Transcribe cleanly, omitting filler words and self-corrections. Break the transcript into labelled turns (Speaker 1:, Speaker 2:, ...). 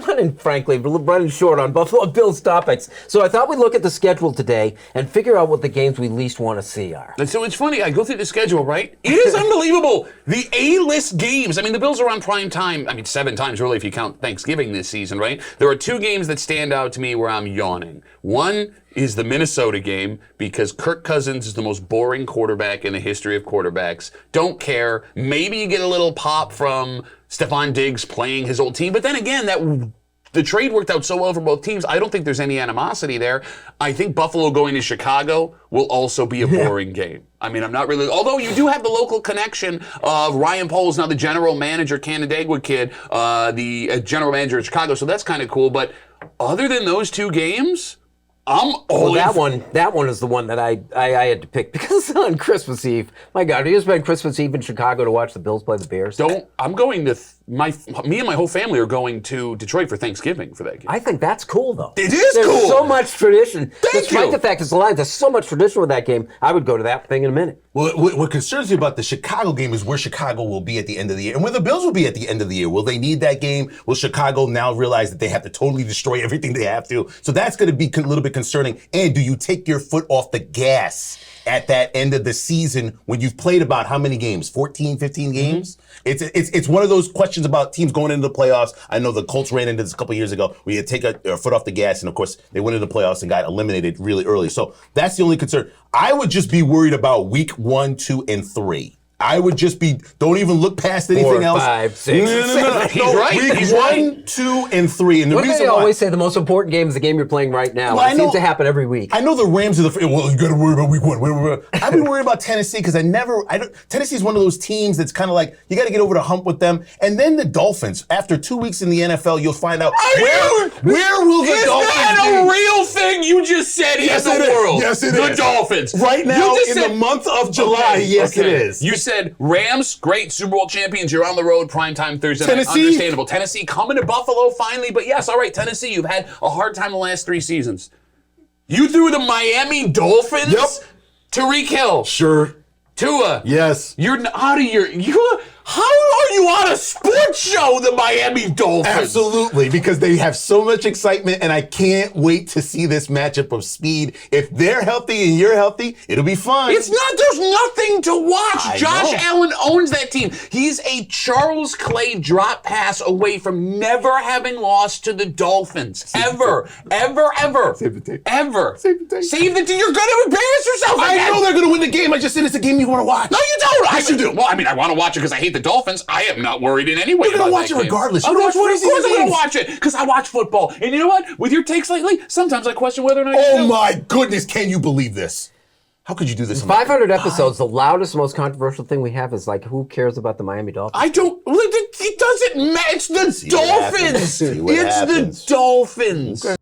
Speaker 1: running, frankly, running short on Buffalo Bills topics. So I thought we'd look at the schedule today and figure out what the games we least want to see are.
Speaker 2: And so it's funny, I go through the schedule, right? It is unbelievable. The A-list games. I mean, the Bills are on prime time. I mean, 7 times really if you count Thanksgiving this season, right? There are 2 games that stand out to me where I'm yawning. One is the Minnesota game because Kirk Cousins is the most boring quarterback in the history of quarterbacks. Don't care. Maybe you get a little pop from Stephon Diggs playing his old team, but then again, the trade worked out so well for both teams. I don't think there's any animosity there. I think Buffalo going to Chicago will also be a boring game. I mean, I'm not really, although you do have the local connection of Ryan Poles, now the general manager, Canandaigua kid, the general manager of Chicago, so that's kind of cool. But other than those 2 games, that one is the one that I had to pick because it's on Christmas Eve. My God, you spend Christmas Eve in Chicago to watch the Bills play the Bears. I'm going to me and my whole family are going to Detroit for Thanksgiving for that game.
Speaker 1: I think that's cool though.
Speaker 2: It is
Speaker 1: There's
Speaker 2: cool.
Speaker 1: So much tradition.
Speaker 2: Despite
Speaker 1: the fact it's alive, there's so much tradition with that game. I would go to that thing in a minute.
Speaker 3: Well, what concerns me about the Chicago game is where Chicago will be at the end of the year and where the Bills will be at the end of the year. Will they need that game? Will Chicago now realize that they have to totally destroy everything they have to? So that's going to be a little bit concerning. And do you take your foot off the gas at that end of the season when you've played about how many games? 14, 15 games? It's one of those questions about teams going into the playoffs. I know the Colts ran into this a couple years ago where you take a foot off the gas, and of course they went into the playoffs and got eliminated really early. So that's the only concern. I would just be worried about week 1, 2, and 3. I would just be, don't even look past anything
Speaker 1: 4,
Speaker 3: else.
Speaker 1: 5, 6,
Speaker 3: No.
Speaker 2: He's right.
Speaker 3: Week
Speaker 2: He's
Speaker 3: 1,
Speaker 2: right.
Speaker 3: 2, and 3. And the
Speaker 1: What do
Speaker 3: reason
Speaker 1: they
Speaker 3: why,
Speaker 1: always say the most important game is the game you're playing right now?
Speaker 3: Well,
Speaker 1: It seems to happen every week.
Speaker 3: I know the Rams are well, you got to worry about week 1. I've been worried about Tennessee because Tennessee's one of those teams that's kind of like, you got to get over the hump with them. And then the Dolphins, after 2 weeks in the NFL, you'll find out where will the Dolphins be?
Speaker 2: Is that a real thing you just said in the world?
Speaker 3: Yes, it is.
Speaker 2: The Dolphins.
Speaker 3: Right now, in the month of July, yes, it is.
Speaker 2: You said Rams, great Super Bowl champions. You're on the road, primetime Thursday night.
Speaker 3: Tennessee.
Speaker 2: Understandable. Tennessee coming to Buffalo finally. But yes, all right, Tennessee, you've had a hard time the last 3 seasons. You threw the Miami Dolphins?
Speaker 3: Yep.
Speaker 2: Tariq Hill.
Speaker 3: Sure.
Speaker 2: Tua.
Speaker 3: Yes.
Speaker 2: You're out of your... How are you on a sports show, the Miami Dolphins?
Speaker 3: Absolutely, because they have so much excitement, and I can't wait to see this matchup of speed. If they're healthy and you're healthy, it'll be fun.
Speaker 2: There's nothing to watch. Josh Allen owns that team. He's a Charles Clay drop pass away from never having lost to the Dolphins. Ever.
Speaker 3: Save the tape.
Speaker 2: Ever.
Speaker 3: Save the tape.
Speaker 2: Save the tape. You're going to embarrass yourself again.
Speaker 3: I know they're going to win the game. I just said it's a game you want to watch.
Speaker 2: No, you don't.
Speaker 3: Yes, you do.
Speaker 2: Well, I mean, I want to watch it because I hate the Dolphins. I am not worried in any way.
Speaker 3: You're going to watch it regardless.
Speaker 2: Of course I'm going to
Speaker 3: games.
Speaker 2: watch it because I watch football. And you know what? With your takes lately, sometimes I question whether or not
Speaker 3: Oh my goodness, can you believe this? How could you do this?
Speaker 1: 500 episodes, the loudest, most controversial thing we have is like, who cares about the Miami Dolphins?
Speaker 2: I don't. It doesn't matter. It's the Dolphins.
Speaker 3: See what happens.
Speaker 2: It's the Dolphins. Okay.